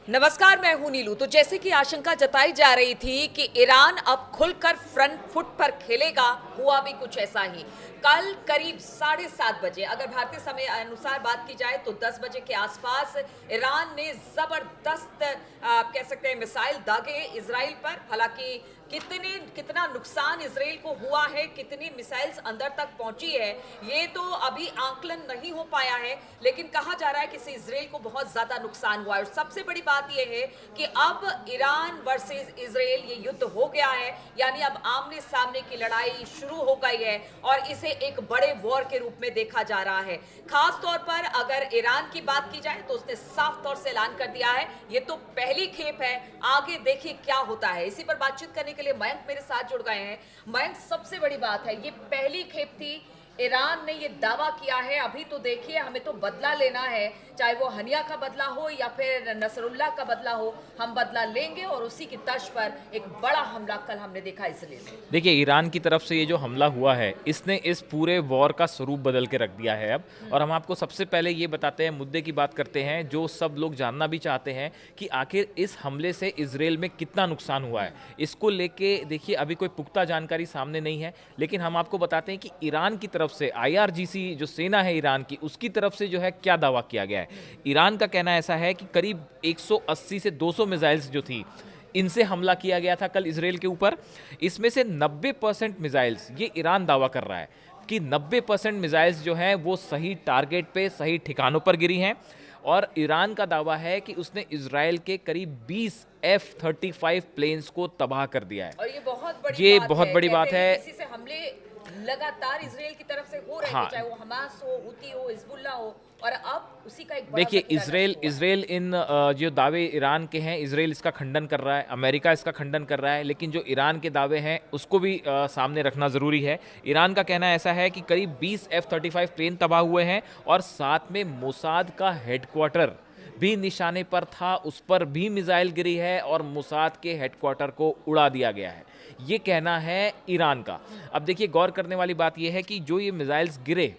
नमस्कार, मैं हूं नीलू। तो जैसे कि आशंका जताई जा रही थी कि ईरान अब खुलकर फ्रंट फुट पर खेलेगा, हुआ भी कुछ ऐसा ही। कल करीब 7:30 बजे, अगर भारतीय समय अनुसार बात की जाए तो 10 बजे के आसपास ईरान ने जबरदस्त कह सकते हैं मिसाइल दागे इजराइल पर। हालांकि कितना नुकसान इजराइल को हुआ है, कितनी मिसाइल्स अंदर तक पहुंची है, ये तो अभी आंकलन नहीं हो पाया है, लेकिन कहा जा रहा है कि इससे इजराइल को बहुत ज्यादा नुकसान हुआ है। और सबसे बड़ी बात यह है कि अब ईरान वर्सेस इजराइल ये युद्ध हो गया है, यानी अब आमने सामने की लड़ाई शुरू हो गई है और इसे एक बड़े वॉर के रूप में देखा जा रहा है। खास तौर पर अगर ईरान की बात की जाए तो उसने साफ तौर से ऐलान कर दिया है ये तो पहली खेप है, आगे देखिए क्या होता है। इसी पर बातचीत करने के लिए मयंक मेरे साथ जुड़ गए हैं। मयंक, सबसे बड़ी बात है ये पहली खेप थी, ईरान ने ये दावा किया है। अभी तो देखिए हमें तो बदला लेना है, चाहे वो हनिया का बदला हो या फिर नसरुल्लाह का बदला हो, हम बदला लेंगे और उसी की तर्ज पर एक बड़ा हमला कल हमने देखा इसराइल में। देखिए, ईरान की तरफ से ये जो हमला हुआ है इसने इस पूरे वॉर का स्वरूप बदल के रख दिया है अब। और हम आपको सबसे पहले ये बताते हैं, मुद्दे की बात करते हैं जो सब लोग जानना भी चाहते हैं कि आखिर इस हमले से इजराइल में कितना नुकसान हुआ है। इसको लेके देखिए अभी कोई पुख्ता जानकारी सामने नहीं है, लेकिन हम आपको बताते हैं कि ईरान की तरफ से IRGC जो सेना है ईरान की, उसकी तरफ से जो है क्या दावा किया गया है। ईरान का कहना ऐसा है कि करीब 180 से 200 मिसाइल्स जो थी इनसे हमला किया गया था कल इजराइल के ऊपर। इसमें से 90% मिसाइल्स, ये ईरान दावा कर रहा है कि 90% मिसाइल्स जो हैं वो सही टारगेट पे, सही ठिकानों पर गिरी हैं। और ईरान का दावा है कि उसने इजराइल के करीब 20 F-35 प्लेन्स को तबाह कर दिया है। और ये बहुत बड़ी बात है। इसी से हमले लगातार इजराइल की तरफ से हो रहे थे, चाहे वो हमास हो, हुती हो, हिजबुल्लाह हो, और अब उसी का एक बड़ा देखिए, ज़ख़ीरा इजराइल इन जो दावे ईरान के हैं, इजराइल इसका खंडन कर रहा है, अमेरिका इसका खंडन कर रहा है, लेकिन जो ईरान के दावे हैं उसको भी सामने रखना ज़रूरी है। ईरान का कहना ऐसा है कि करीब 20 F-35 प्लेन तबाह हुए हैं और साथ में मोसाद का हेडक्वार्टर भी निशाने पर था, उस पर भी मिसाइल गिरी है और मोसाद के हेडक्वार्टर को उड़ा दिया गया है। ये कहना है ईरान का। अब देखिए, गौर करने वाली बात यह है कि जो ये मिसाइल्स गिरे,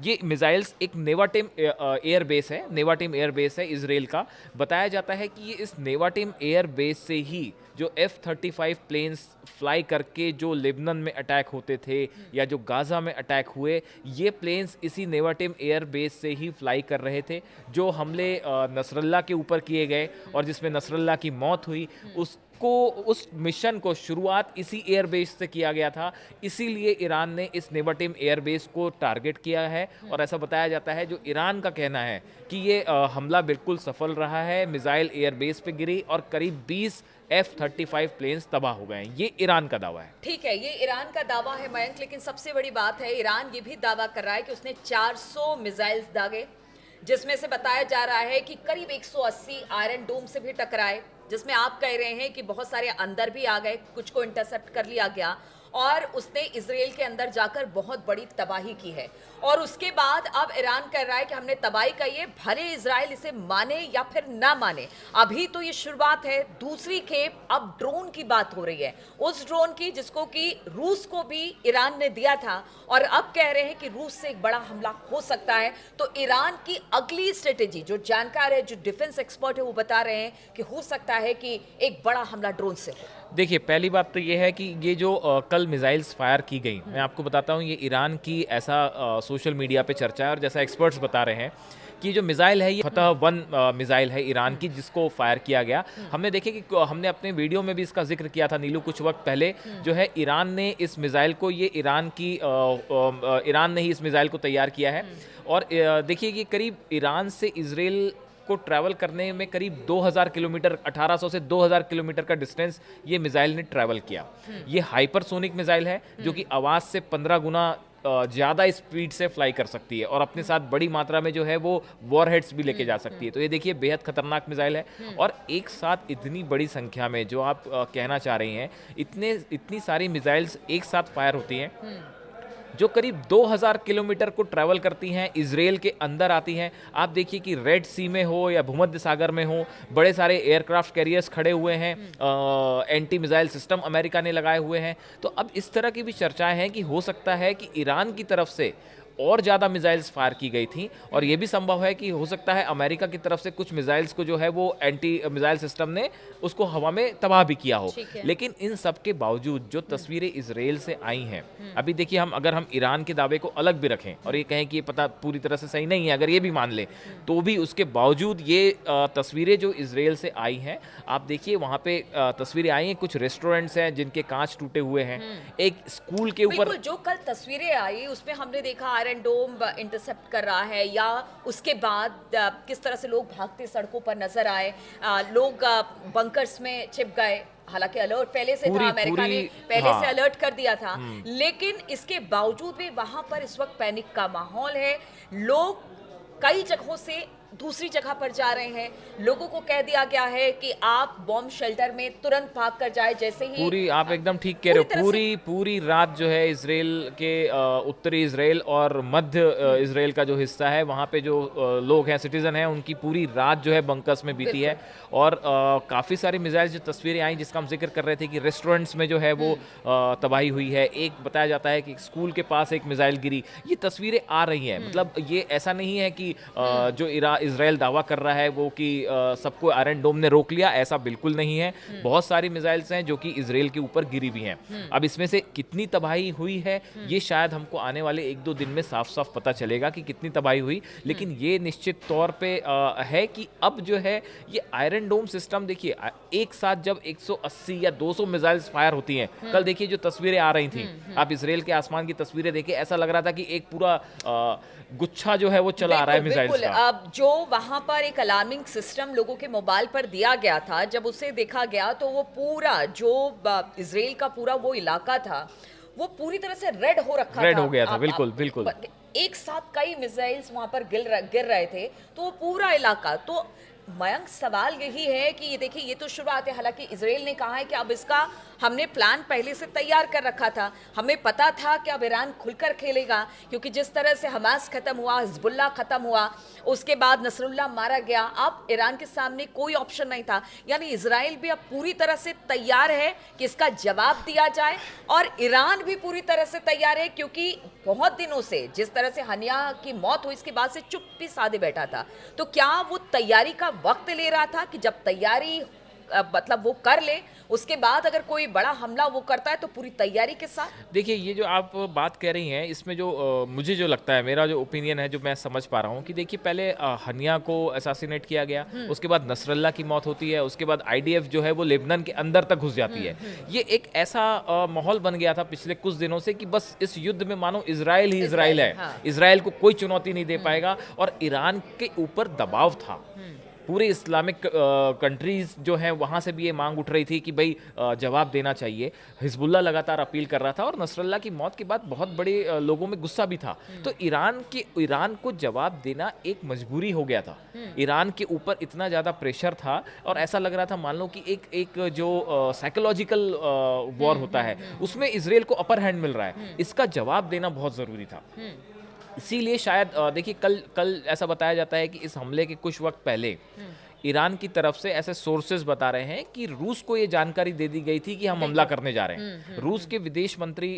ये मिसाइल्स एक नेवाटिम एयर बेस है, नेवाटिम एयर बेस है इजराइल का। बताया जाता है कि ये इस नेवाटिम एयर बेस से ही जो F-35 प्लेन्स फ्लाई करके जो लेबनान में अटैक होते थे या जो गाज़ा में अटैक हुए, ये प्लेन्स इसी नेवाटिम एयर बेस से ही फ्लाई कर रहे थे। जो हमले नसरल्ला के ऊपर किए गए और जिसमें नसरल्ला की मौत हुई, उस मिशन को शुरुआत इसी एयरबेस से किया गया था। इसीलिए ईरान ने इस नेवाटिम एयरबेस को टारगेट किया है और ऐसा बताया जाता है, जो ईरान का कहना है कि ये हमला बिल्कुल सफल रहा है। मिसाइल एयरबेस पे गिरी और करीब 20 F-35 प्लेन्स तबाह हो गए हैं। ये ईरान का दावा है। ठीक है, ये ईरान का दावा है मयंक, लेकिन सबसे बड़ी बात है ईरान ये भी दावा कर रहा है कि उसने 400 मिसाइल्स दागे, जिसमें से बताया जा रहा है कि करीब 180 आयरन डोम से भी टकराए, जिसमें आप कह रहे हैं कि बहुत सारे अंदर भी आ गए, कुछ को इंटरसेप्ट कर लिया गया और उसने इजराइल के अंदर जाकर बहुत बड़ी तबाही की है। और उसके बाद अब ईरान कह रहा है कि हमने तबाही की है, भले इजराइल इसे माने या फिर ना माने, अभी तो ये शुरुआत है। दूसरी खेप अब ड्रोन की बात हो रही है, उस ड्रोन की जिसको कि रूस को भी ईरान ने दिया था और अब कह रहे हैं कि रूस से एक बड़ा हमला हो सकता है। तो ईरान की अगली स्ट्रेटेजी, जो जानकार है, जो डिफेंस एक्सपर्ट है, वो बता रहे हैं कि हो सकता है कि एक बड़ा हमला ड्रोन से हो। देखिए, पहली बात तो ये है कि ये जो कल मिसाइल्स फायर की गई, मैं आपको बताता हूँ, ये ईरान की ऐसा सोशल मीडिया पे चर्चा है और जैसा एक्सपर्ट्स बता रहे हैं कि जो मिसाइल है ये फतह-1 मिसाइल है ईरान की, जिसको फायर किया गया। हमने देखे कि हमने अपने वीडियो में भी इसका जिक्र किया था नीलू कुछ वक्त पहले। जो है ईरान ने इस मिसाइल को, ये ईरान ने ही इस मिसाइल को तैयार किया है। और देखिए कि करीब ईरान से इजराइल को ट्रैवल करने में करीब 2000 किलोमीटर, 1800 से 2000 किलोमीटर का डिस्टेंस ये मिसाइल ने ट्रैवल किया। ये हाइपरसोनिक मिसाइल है जो कि आवाज़ से 15 गुना ज़्यादा स्पीड से फ्लाई कर सकती है और अपने साथ बड़ी मात्रा में जो है वो वॉरहेड्स भी लेके जा सकती है। तो ये देखिए, बेहद खतरनाक मिसाइल है। और एक साथ इतनी बड़ी संख्या में, जो आप कहना चाह रही हैं, इतनी सारी मिसाइल्स एक साथ फायर होती हैं जो करीब 2000 किलोमीटर को ट्रैवल करती हैं, इजराइल के अंदर आती हैं। आप देखिए कि रेड सी में हो या भूमध्य सागर में हो, बड़े सारे एयरक्राफ्ट कैरियर्स खड़े हुए हैं, एंटी मिसाइल सिस्टम अमेरिका ने लगाए हुए हैं। तो अब इस तरह की भी चर्चाएं हैं कि हो सकता है कि ईरान की तरफ से और ज़्यादा मिसाइल्स फायर की गई थी, और ये भी संभव है कि हो सकता है अमेरिका की तरफ से कुछ मिसाइल्स को जो है वो एंटी मिसाइल सिस्टम ने उसको हवा में तबाह भी किया हो। ठीक है। लेकिन इन सब के बावजूद जो तस्वीरें इसराइल से आई हैं, अभी देखिए, हम अगर हम ईरान के दावे को अलग भी रखें और ये कहें कि ये पता पूरी तरह से सही नहीं है, अगर ये भी मान ले, तो भी उसके बावजूद ये तस्वीरें जो इसराइल से आई हैं, आप देखिए वहाँ पे तस्वीरें आई हैं, कुछ रेस्टोरेंट्स हैं जिनके कांच टूटे हुए हैं, एक स्कूल के ऊपर। बिल्कुल, जो कल तस्वीरें आई उसमें हमने देखा आयरन डोम इंटरसेप्ट कर रहा है, या उसके बाद किस तरह से लोग भागते सड़कों पर नजर आए, लोग बंकर्स में छिप गए। हालांकि अलर्ट पहले से था, अमेरिका ने पहले से अलर्ट कर दिया था, लेकिन इसके बावजूद भी वहां पर इस वक्त पैनिक का माहौल है। लोग कई जगहों से दूसरी जगह पर जा रहे हैं, लोगों को कह दिया गया है कि आप बॉम्ब शेल्टर में तुरंत भाग कर जाए। जैसे ही पूरी, आप एकदम ठीक कह रहे हो, पूरी रात जो है इसराइल के उत्तरी इसराइल और मध्य इसराइल का जो हिस्सा है, वहाँ पे जो लोग हैं, सिटीजन हैं, उनकी पूरी रात जो है बंकर्स में बीती है। और काफ़ी सारी मिसाइल जो तस्वीरें आई जिसका हम जिक्र कर रहे थे कि रेस्टोरेंट्स में जो है वो तबाही हुई है, एक बताया जाता है कि स्कूल के पास एक मिसाइल गिरी, ये तस्वीरें आ रही हैं। मतलब ये ऐसा नहीं है कि जो इसराइल दावा कर रहा है वो कि सबको आयरन डोम ने रोक लिया, ऐसा बिल्कुल नहीं है। बहुत सारी मिसाइल्स हैं जो कि इसराइल के ऊपर गिरी भी हैं। अब इसमें से कितनी तबाही हुई है ये शायद हमको आने वाले 1-2 दिन में साफ साफ पता चलेगा कि कितनी तबाही हुई, लेकिन ये निश्चित तौर पे है कि अब जो है ये आयरन डोम सिस्टम, देखिए एक साथ जब 180 या 200 मिसाइल्स फायर होती हैं, कल देखिए जो तस्वीरें आ रही थी, आप इसराइल के आसमान की तस्वीरें देखिए, ऐसा लग रहा था कि एक पूरा गुच्छा जो है वो चला आ रहा है मिसाइल्स का। अब जो वहां पर एक अलार्मिंग सिस्टम लोगों के मोबाइल पर दिया गया था, जब उसे देखा गया तो वो पूरा जो इजराइल का पूरा वो इलाका था वो पूरी तरह से रेड हो रखा था, रेड हो गया था। बिल्कुल बिल्कुल, एक साथ कई मिसाइल्स वहां पर गिर रहे थे, तो वो पूरा इलाका। तो मयंक, सवाल यही है कि ये देखिए, ये तो शुरुआत है। हालांकि इजराइल ने कहा है कि अब इसका हमने प्लान पहले से तैयार कर रखा था, हमें पता था कि अब ईरान खुलकर खेलेगा, क्योंकि जिस तरह से हमास खत्म हुआ, हिजबुल्लाह खत्म हुआ, उसके बाद नसरुल्लाह मारा गया, अब ईरान के सामने कोई ऑप्शन नहीं था। यानी इजराइल भी अब पूरी तरह से तैयार है कि इसका जवाब दिया जाए, और ईरान भी पूरी तरह से तैयार है, क्योंकि बहुत दिनों से जिस तरह से हनिया की मौत हुई, इसके बाद से चुप्पी साधे बैठा था। तो क्या वो तैयारी का वक्त ले रहा था कि जब तैयारी मतलब वो कर ले, उसके बाद अगर कोई बड़ा हमला वो करता है तो पूरी तैयारी के साथ? देखिए, ये जो आप बात कह रही हैं, इसमें जो मुझे जो लगता है, मेरा जो ओपिनियन है, जो मैं समझ पा रहा हूँ कि देखिए, पहले हनिया को असैसिनेट किया गया, उसके बाद नसरल्ला की मौत होती है, उसके बाद आईडीएफ जो है वो लेबनान के अंदर तक घुस जाती है। ये एक ऐसा माहौल बन गया था पिछले कुछ दिनों से कि बस इस युद्ध में मानो इजराइल ही इजराइल है, हाँ। इजराइल को कोई चुनौती नहीं दे पाएगा, और ईरान के ऊपर दबाव था। पूरे इस्लामिक कंट्रीज जो हैं वहाँ से भी ये मांग उठ रही थी कि भाई जवाब देना चाहिए। हिजबुल्लाह लगातार अपील कर रहा था, और नसरल्ला की मौत के बाद बहुत बड़े लोगों में गुस्सा भी था। तो ईरान को जवाब देना एक मजबूरी हो गया था। ईरान के ऊपर इतना ज़्यादा प्रेशर था, और ऐसा लग रहा था मान लो कि एक जो साइकोलॉजिकल वॉर होता है, उसमें इसराइल को अपर हैंड मिल रहा है, इसका जवाब देना बहुत ज़रूरी था। इसीलिए शायद देखिए, कल ऐसा बताया जाता है कि इस हमले के कुछ वक्त पहले ईरान की तरफ से ऐसे सोर्सेज बता रहे हैं कि रूस को ये जानकारी दे दी गई थी कि हम हमला करने जा रहे हैं। रूस के विदेश मंत्री,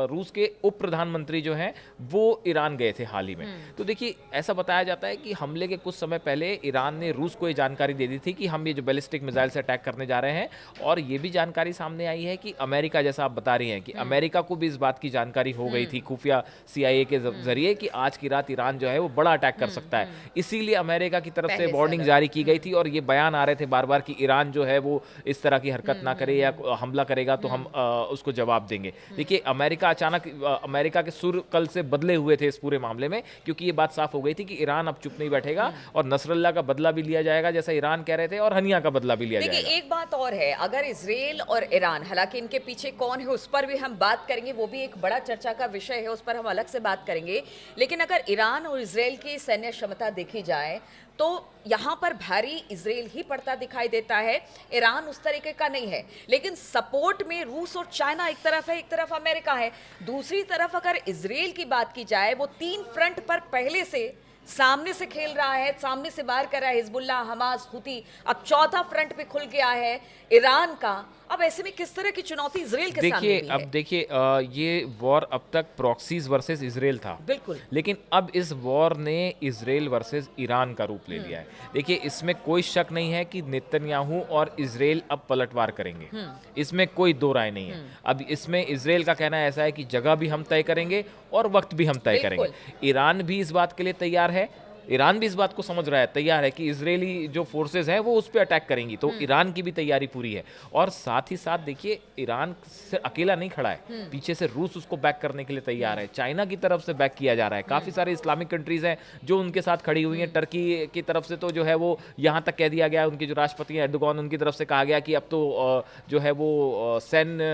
रूस के उप प्रधानमंत्री जो हैं वो ईरान गए थे हाल ही में। तो देखिए, ऐसा बताया जाता है कि हमले के कुछ समय पहले ईरान ने रूस को ये जानकारी दे दी थी कि हम ये जो बैलिस्टिक मिसाइल से अटैक करने जा रहे हैं। और ये भी जानकारी सामने आई है कि अमेरिका, जैसा आप बता रही हैं, कि अमेरिका को भी इस बात की जानकारी हो गई थी खुफिया CIA के जरिए कि आज की रात ईरान जो है वो बड़ा अटैक कर सकता है। इसीलिए अमेरिका की तरफ से वार्निंग जारी की गई थी, और ये बयान आ रहे थे बार बार कि ईरान जो है वो इस तरह की हरकत ना करे, या हमला करेगा तो हम उसको जवाब देंगे। देखिए, अमेरिका के सुर कल से बदले हुए थे इस पूरे मामले में, क्योंकि ये बात साफ हो गई थी कि ईरान अब चुप नहीं बैठेगा, और नसरल्ला का बदला भी लिया जाएगा जैसा ईरान कह रहे थे, और हनिया का बदला भी लिया जाएगा। देखिए, एक बात और है, अगर इजराइल और ईरान, हालांकि इनके पीछे कौन है उस पर भी हम बात करेंगे, वो भी एक बड़ा चर्चा का विषय है, उस पर हम अलग से बात करेंगे। लेकिन अगर ईरान और इजराइल की सैन्य क्षमता देखी जाए तो यहाँ पर भारी इजराइल ही पड़ता दिखाई देता है, ईरान उस तरीके का नहीं है। लेकिन सपोर्ट में रूस और चाइना एक तरफ है, एक तरफ अमेरिका है। दूसरी तरफ अगर इजराइल की बात की जाए, वो 3 फ्रंट पर पहले से सामने से खेल रहा है, सामने से वार कर रहा है हिजबुल्लाह, हमास, हुती। अब चौथा फ्रंट पे खुल गया है ईरान का। अब ऐसे में किस तरह की चुनौती इजराइल के सामने देखिए भी अब है? देखिए ये वॉर अब तक प्रॉक्सीज वर्सेस इजराइल था, बिल्कुल। लेकिन अब इस वॉर ने इजराइल वर्सेस ईरान का रूप ले लिया है। देखिए इसमें कोई शक नहीं है कि नेतन्याहू और इजराइल अब पलटवार करेंगे, इसमें कोई दो राय नहीं है। अब इसमें इजराइल का कहना ऐसा है कि जगह भी हम तय करेंगे और वक्त भी हम तय बिल्कुल। करेंगे। ईरान भी इस बात के लिए तैयार है, ईरान भी इस बात को समझ रहा है, तैयार है कि इजरायली जो फोर्सेस हैं वो उस पर अटैक करेंगी, तो ईरान की भी तैयारी पूरी है। और साथ ही साथ देखिए ईरान से अकेला नहीं खड़ा है, पीछे से रूस उसको बैक करने के लिए तैयार है, चाइना की तरफ से बैक किया जा रहा है, काफ़ी सारे इस्लामिक कंट्रीज हैं जो उनके साथ खड़ी हुई हैं। टर्की की तरफ से तो जो है वो यहाँ तक कह दिया गया, उनके जो राष्ट्रपति हैं एर्दोगान, उनकी तरफ से कहा गया कि अब तो जो है वो सैन्य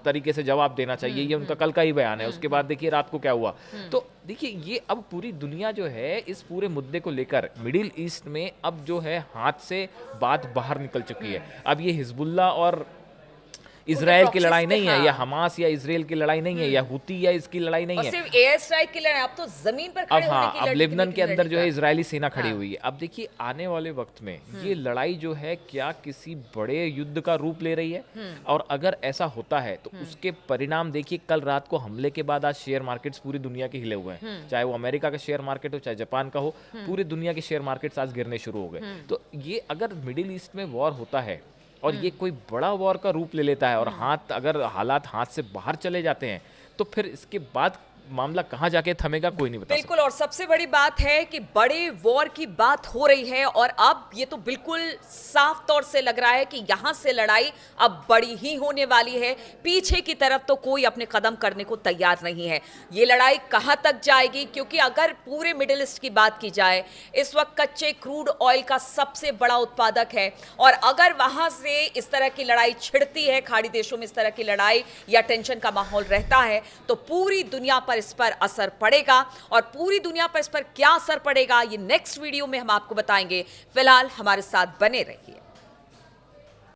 तरीके से जवाब देना चाहिए, ये उनका कल का ही बयान है। उसके बाद देखिए रात को क्या हुआ। तो देखिए ये अब पूरी दुनिया जो है इस पूरे मुद्दे को लेकर मिडिल ईस्ट में अब जो है हाथ से बात बाहर निकल चुकी है। अब ये हिजबुल्ला और इजराइल की लड़ाई नहीं है, या हमास या इजराइल की लड़ाई नहीं है, या हुती या इसकी लड़ाई नहीं और है। सिर्फ एयर स्ट्राइक की लड़ाई, अब तो जमीन पर खड़े अब होने की अब लड़ाई लेबनान के अंदर जो है इजरायली सेना खड़ी हाँ। हुई है। अब देखिए आने वाले वक्त में ये लड़ाई जो है क्या किसी बड़े युद्ध का रूप ले रही है, और अगर ऐसा होता है तो उसके परिणाम देखिए। कल रात को हमले के बाद आज शेयर मार्केट्स पूरी दुनिया के हिले हुए हैं, चाहे वो अमेरिका का शेयर मार्केट हो चाहे जापान का हो, पूरी दुनिया के शेयर मार्केट्स आज गिरने शुरू हो गए। तो ये अगर मिडिल ईस्ट में वॉर होता है और ये कोई बड़ा वॉर का रूप ले लेता है, और अगर हालात हाथ से बाहर चले जाते हैं, तो फिर इसके बाद मामला कहाँ जाके थमेगा कोई नहीं बता सकता। बिल्कुल। और सबसे बड़ी बात है कि बड़े वॉर की बात हो रही है, और अब ये तो बिल्कुल साफ तौर से लग रहा है कि यहां से लड़ाई अब बड़ी ही होने वाली है। पीछे की तरफ तो कोई अपने कदम करने को तैयार नहीं है। ये लड़ाई कहां तक जाएगी, क्योंकि अगर पूरे मिडिल ईस्ट की बात की जाए, इस वक्त कच्चे क्रूड ऑयल का सबसे बड़ा उत्पादक है, और अगर वहां से इस तरह की लड़ाई छिड़ती है, खाड़ी देशों में इस तरह की लड़ाई या टेंशन का माहौल रहता है, तो पूरी दुनिया पर इस पर असर पड़ेगा। और पूरी दुनिया पर इस पर क्या असर पड़ेगा, ये नेक्स्ट वीडियो में हम आपको बताएंगे। फिलहाल हमारे साथ बने रहिए।